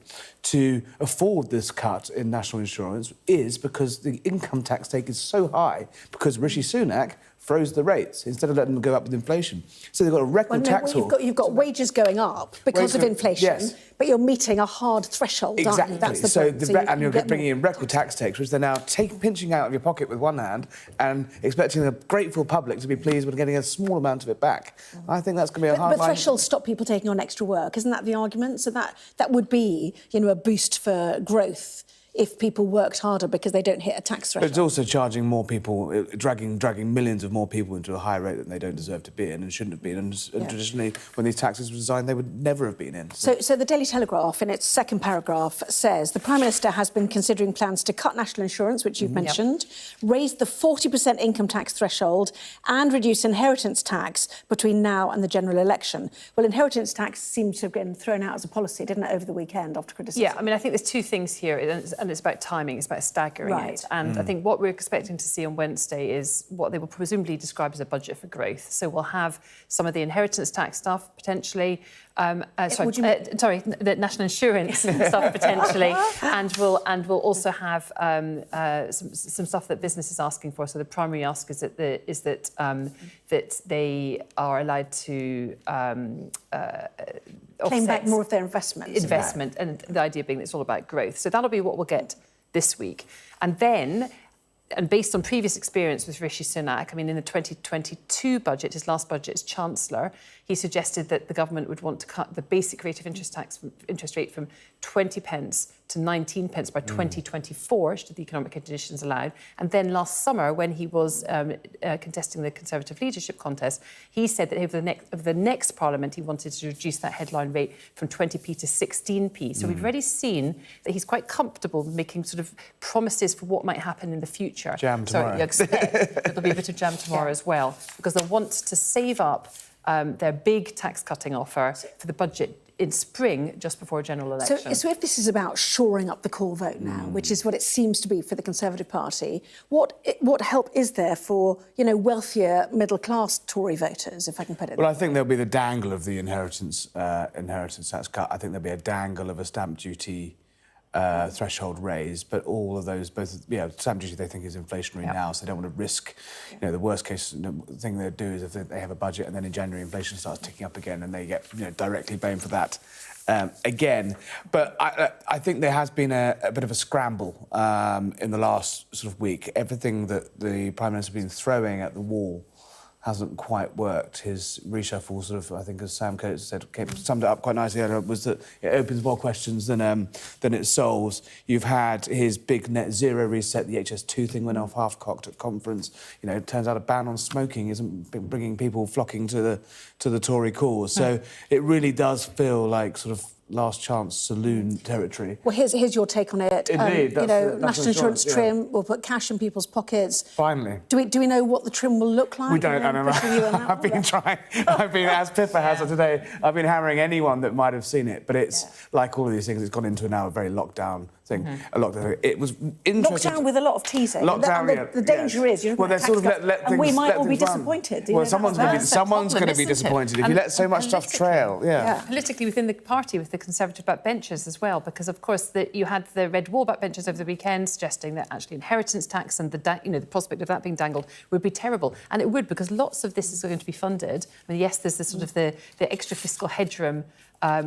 to afford this cut in national insurance is because the income tax take is so high, because Rishi Sunak froze the rates instead of letting them go up with inflation. So they've got a record tax haul. You've got wages going up because of inflation, but you're meeting a hard threshold, exactly. aren't you? That's the point. And you're bringing in record tax takes, which they're now pinching out of your pocket with one hand and expecting a grateful public to be pleased with getting a small amount of it back. I think that's going to be a hard line. But thresholds stop people taking on extra work, isn't that the argument? So that would be, a boost for growth if people worked harder because they don't hit a tax threshold. But it's also charging more people, dragging millions of more people into a higher rate that they don't deserve to be in and shouldn't have been. And traditionally, when these taxes were designed, they would never have been in. So the Daily Telegraph, in its second paragraph, says the Prime Minister has been considering plans to cut national insurance, which you've mentioned, raise the 40% income tax threshold and reduce inheritance tax between now and the general election. Well, inheritance tax seemed to have been thrown out as a policy, didn't it, over the weekend after criticism? Yeah, I mean, I think there's two things here, and it's about timing, it's about staggering it. And I think what we're expecting to see on Wednesday is what they will presumably describe as a budget for growth. So we'll have some of the inheritance tax stuff, potentially, the national insurance stuff, potentially, and we'll also have some stuff that business is asking for. So the primary ask is that that they are allowed to claim back more of their investment, and the idea being that it's all about growth. So that'll be what we'll get this week. And then, and based on previous experience with Rishi Sunak, I mean, in the 2022 budget, his last budget as Chancellor, he suggested that the government would want to cut the basic rate of interest rate from 20 pence to 19 pence by 2024, should the economic conditions allow. And then last summer, when he was contesting the Conservative leadership contest, he said that over the next Parliament, he wanted to reduce that headline rate from 20p to 16p. So we've already seen that he's quite comfortable making sort of promises for what might happen in the future. Jam tomorrow. So you expect that there'll be a bit of jam tomorrow as well, because they'll want to save up their big tax-cutting offer for the budget in spring, just before a general election. So if this is about shoring up the core vote now, which is what it seems to be for the Conservative Party, what help is there for, wealthier middle-class Tory voters, if I can put it Well, I think there'll be the dangle of the inheritance tax cut. I think there'll be a dangle of a stamp duty threshold raised, but all of those, stamp duty they think is inflationary now, so they don't want to risk, the worst case thing they'd do is if they have a budget and then in January inflation starts ticking up again and they get, directly blamed for that again. But I think there has been a bit of a scramble in the last sort of week. Everything that the Prime Minister has been throwing at the wall hasn't quite worked. His reshuffle, sort of, I think, as Sam Coates said, summed it up quite nicely earlier, was that it opens more questions than it solves. You've had his big net zero reset, the HS2 thing went off half-cocked at conference. It turns out a ban on smoking isn't bringing people flocking to the Tory cause. So it really does feel like sort of last chance saloon territory. Well, here's your take on it. Indeed, national insurance trim will put cash in people's pockets. Finally. Do we know what the trim will look like? We don't, Anna. I've been trying. As Pippa has today, I've been hammering anyone that might have seen it. But it's like all of these things, it's gone into now a very lockdown thing. A lockdown. It was interesting. Lockdown with a lot of teasing. Lockdown, the danger is you're and we might all be disappointed. Well, someone's going to be disappointed if you let so much stuff trail. Politically within the party, with the Conservative backbenchers as well, because of course you had the Red Wall backbenchers over the weekend suggesting that actually inheritance tax and the prospect of that being dangled would be terrible, and it would, because lots of this is going to be funded. I mean, yes, there's this sort of the extra fiscal headroom,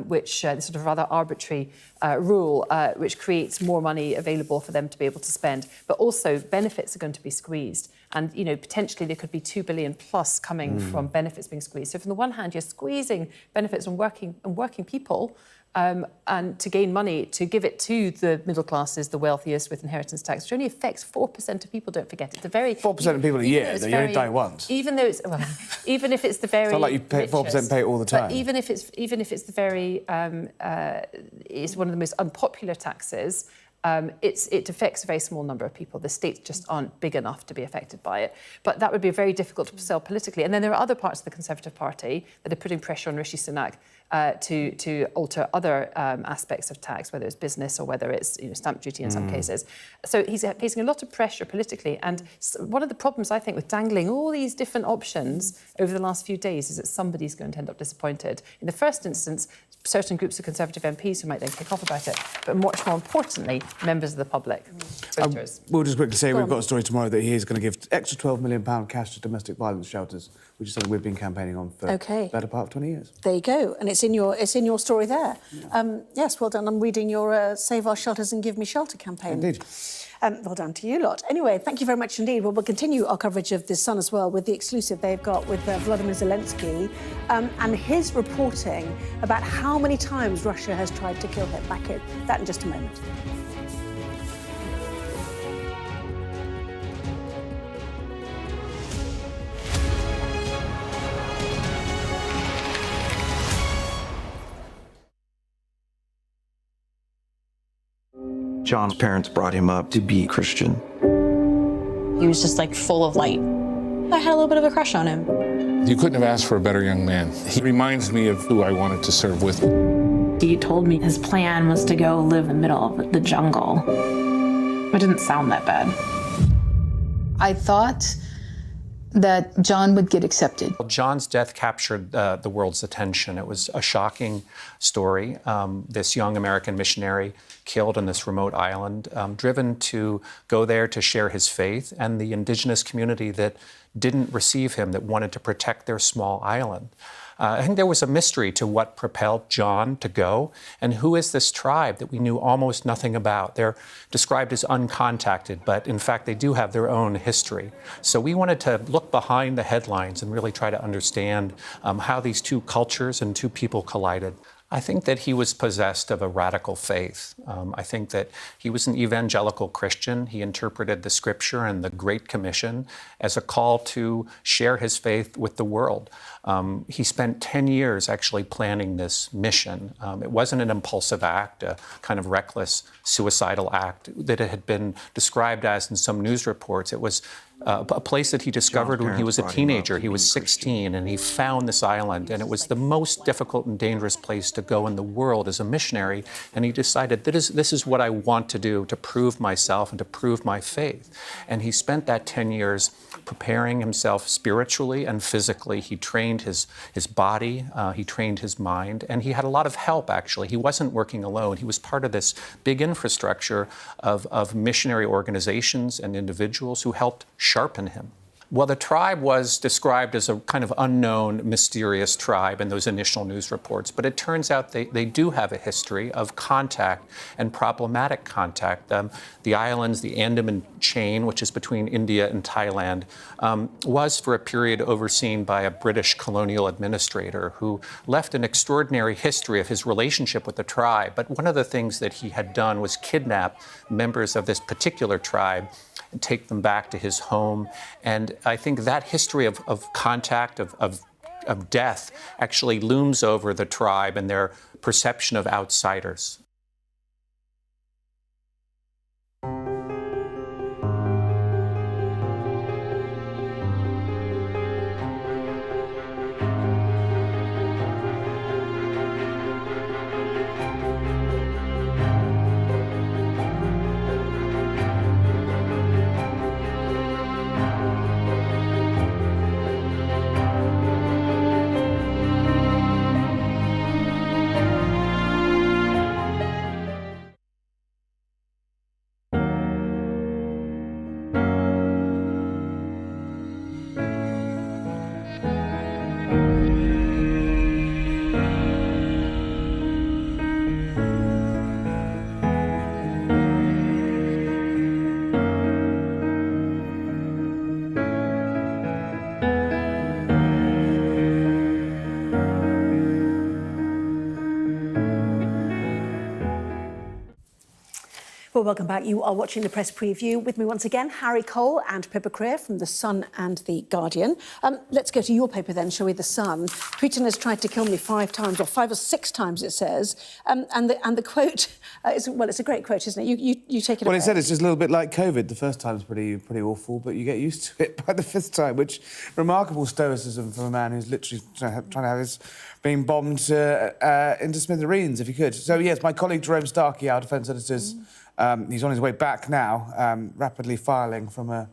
which the sort of rather arbitrary rule, which creates more money available for them to be able to spend, but also benefits are going to be squeezed. And, potentially there could be £2 billion plus coming from benefits being squeezed. So from the one hand, you're squeezing benefits on working people, and to gain money, to give it to the middle classes, the wealthiest, with inheritance tax, which only affects 4% of people, don't forget. It's a very... 4% of people a year, though, you only die once. Even though it's... Well, even if it's the very... It's not like you pay 4% pay all the time. But even if it's the very... it's one of the most unpopular taxes, it affects a very small number of people. The states just aren't big enough to be affected by it. But that would be very difficult to sell politically. And then there are other parts of the Conservative Party that are putting pressure on Rishi Sunak to alter other aspects of tax, whether it's business or whether it's stamp duty in some cases. So he's facing a lot of pressure politically. And one of the problems, I think, with dangling all these different options over the last few days is that somebody's going to end up disappointed. In the first instance, certain groups of Conservative MPs who might then kick off about it, but much more importantly, members of the public, voters. We'll just quickly say we've got a story tomorrow that he is going to give extra £12 million cash to domestic violence shelters, which is something we've been campaigning on for the better part of 20 years. There you go, and it's in your story there. Yes, well done. I'm reading your Save Our Shelters and Give Me Shelter campaign. Indeed. Well done to you lot. Anyway, thank you very much indeed. Well, we'll continue our coverage of The Sun as well with the exclusive they've got with Vladimir Zelensky and his reporting about how many times Russia has tried to kill him. Back in that in just a moment. John's parents brought him up to be Christian. He was just like full of light. I had a little bit of a crush on him. You couldn't have asked for a better young man. He reminds me of who I wanted to serve with. He told me his plan was to go live in the middle of the jungle. It didn't sound that bad. I thought that John would get accepted. John's death captured the world's attention. It was a shocking story. This young American missionary killed on this remote island, driven to go there to share his faith, and the indigenous community that didn't receive him, that wanted to protect their small island. I think there was a mystery to what propelled John to go, and who is this tribe that we knew almost nothing about. They're described as uncontacted, but in fact they do have their own history. So we wanted to look behind the headlines and really try to understand how these two cultures and two people collided. I think that he was possessed of a radical faith. I think that he was an evangelical Christian. He interpreted the scripture and the Great Commission as a call to share his faith with the world. He spent 10 years actually planning this mission. It wasn't an impulsive act, a kind of reckless suicidal act that it had been described as in some news reports. It was a place that he discovered when he was a teenager. He was 16, and he found this island, and it was the most difficult and dangerous place to go in the world as a missionary. And he decided, this is what I want to do, to prove myself and to prove my faith. And he spent that 10 years preparing himself spiritually and physically. He trained his body, he trained his mind, and he had a lot of help, actually. He wasn't working alone. He was part of this big infrastructure of missionary organizations and individuals who helped sharpen him. Well, the tribe was described as a kind of unknown, mysterious tribe in those initial news reports, but it turns out they do have a history of contact and problematic contact. The islands, the Andaman chain, which is between India and Thailand, was for a period overseen by a British colonial administrator who left an extraordinary history of his relationship with the tribe. But one of the things that he had done was kidnap members of this particular tribe and take them back to his home. And I think that history of contact, of death, actually looms over the tribe and their perception of outsiders. Well, welcome back. You are watching the press preview. With me once again, Harry Cole and Pippa Creer from The Sun and The Guardian. Let's go to your paper then, shall we? The Sun. Putin has tried to kill me 5 times, or 5 or 6 times, it says. And the quote is, well, it's a great quote, isn't it? You take it away. Well, he said it's just a little bit like COVID. The first time's pretty awful, but you get used to it by the 5th time, which remarkable stoicism from a man who's literally trying to have his being bombed into smithereens, if he could. So, yes, my colleague Jerome Starkey, our defence editors, he's on his way back now, rapidly filing from a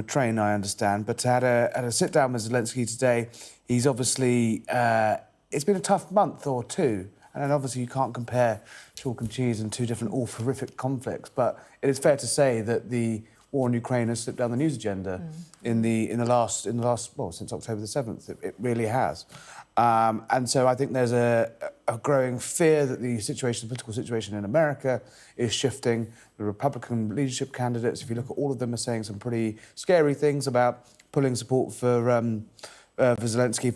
train, I understand. But had a sit-down with Zelensky today. He's obviously... it's been a tough month or two, and then obviously you can't compare chalk and cheese and 2 different horrific conflicts, but it is fair to say that the war in Ukraine has slipped down the news agenda in the last well, since October the 7th. It really has. And so I think there's a growing fear that the political situation in America is shifting. The Republican leadership candidates, if you look at all of them, are saying some pretty scary things about pulling support for Zelensky,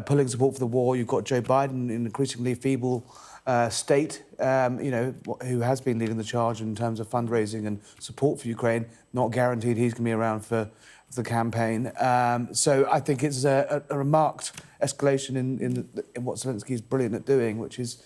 pulling support for the war. You've got Joe Biden in an increasingly feeble state, who has been leading the charge in terms of fundraising and support for Ukraine. Not guaranteed he's going to be around for the campaign. So I think it's a remarked escalation in what Zelensky is brilliant at doing, which is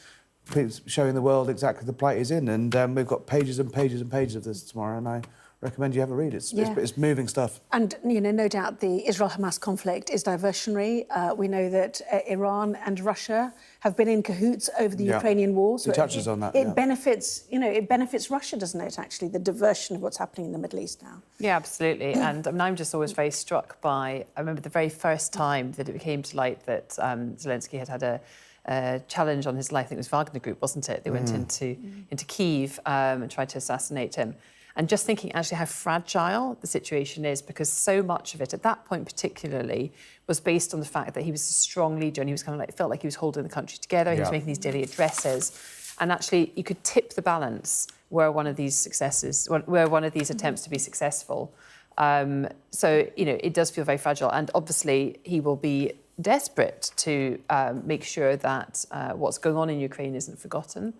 showing the world exactly the plight he's in. And we've got pages and pages and pages of this tomorrow, and I recommend you have a read. It's moving stuff. And, no doubt the Israel-Hamas conflict is diversionary. We know that Iran and Russia have been in cahoots over the Ukrainian war. So he touches on that. It benefits, it benefits Russia, doesn't it, actually, the diversion of what's happening in the Middle East now? Yeah, absolutely. And I'm just always very struck by, I remember the very first time that it came to light that Zelensky had a challenge on his life. I think it was Wagner Group, wasn't it? They went into Kyiv and tried to assassinate him. And just thinking actually how fragile the situation is, because so much of it, at that point particularly, was based on the fact that he was a strong leader and he was kind of felt like he was holding the country together. He was making these daily addresses. And actually, you could tip the balance where one of these attempts to be successful. So, it does feel very fragile. And obviously, he will be desperate to make sure that what's going on in Ukraine isn't forgotten.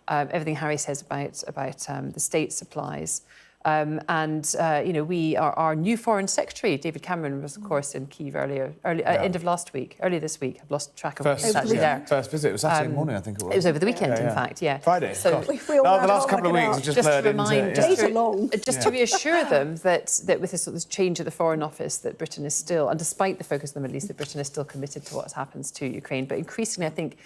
Everything Harry says about the state supplies. Our new Foreign Secretary, David Cameron, was, of course, in Kyiv earlier this week. I've lost track of when he was actually there. First visit. It was Saturday morning, I think it was. It was over the weekend, in fact, Friday. So the last couple of weeks have just blurred into... Just to reassure them that with this sort of change at the Foreign Office, that Britain is still, and despite the focus on the Middle East, that Britain is still committed to what happens to Ukraine. But increasingly, I think,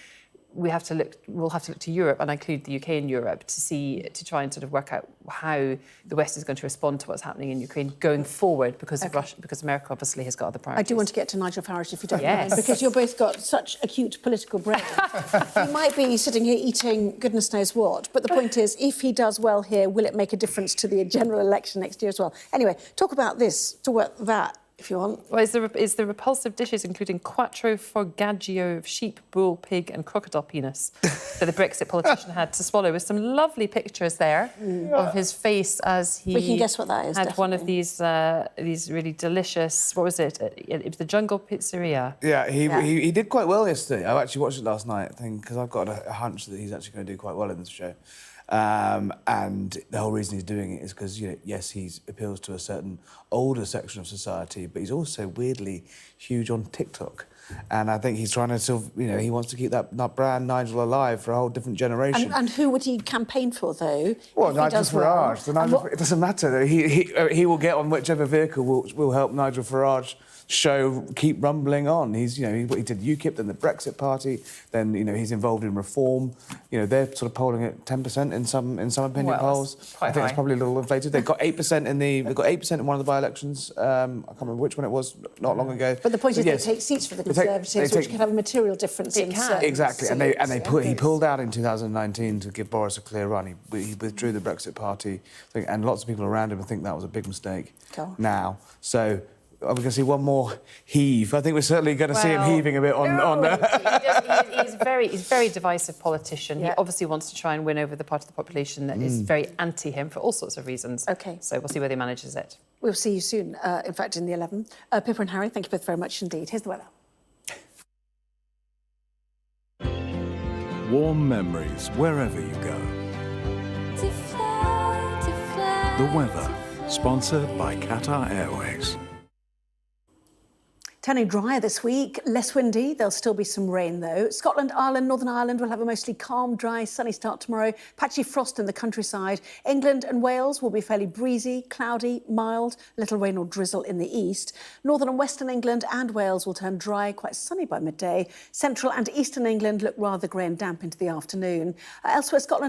we'll have to look to Europe, and I include the UK in Europe, to try and sort of work out how the West is going to respond to what's happening in Ukraine going forward, because of Russia, because America obviously has got other priorities. I do want to get to Nigel Farage, if you don't mind, because you've both got such acute political brain. He might be sitting here eating goodness knows what, but the point is, if he does well here, will it make a difference to the general election next year as well? Anyway, talk about that. If you want. Well, is the repulsive dishes, including quattro formaggio of sheep, bull, pig and crocodile penis that the Brexit politician had to swallow, with some lovely pictures there of his face as he... We can guess what that is, had one of these really delicious... What was it? It was the Jungle Pizzeria. Yeah, he did quite well yesterday. I actually watched it last night, I think, because I've got a hunch that he's actually going to do quite well in this show. And the whole reason he's doing it is because, yes, he appeals to a certain older section of society, but he's also weirdly huge on TikTok. And I think he's trying to sort of, he wants to keep that brand Nigel alive for a whole different generation. And who would he campaign for, though? Well, Nigel Farage. It doesn't matter. He will get on whichever vehicle will help Nigel Farage keep rumbling on. He did UKIP, then the Brexit Party, then he's involved in reform. They're sort of polling at 10% in some opinion polls. I think it's probably a little inflated. They've got 8% in one of the by-elections. I can't remember which one it was, not long ago. But the point is, they take seats for the Conservatives, which could have a material difference. Exactly, he pulled out in 2019 to give Boris a clear run. He withdrew the Brexit Party, and lots of people around him think that was a big mistake. now. So are we going to see one more heave? I think we're certainly going to see him heaving a bit on He's a very divisive politician. He obviously wants to try and win over the part of the population that is very anti him for all sorts of reasons. OK. So we'll see whether he manages it. We'll see you soon, in fact, in the 11. Pippa and Harry, thank you both very much indeed. Here's the weather. Warm memories wherever you go. To fly The weather, sponsored by Qatar Airways. Turning drier this week, less windy. There'll still be some rain, though. Scotland, Ireland, Northern Ireland will have a mostly calm, dry, sunny start tomorrow. Patchy frost in the countryside. England and Wales will be fairly breezy, cloudy, mild, little rain or drizzle in the east. Northern and Western England and Wales will turn dry, quite sunny by midday. Central and Eastern England look rather grey and damp into the afternoon. Elsewhere, Scotland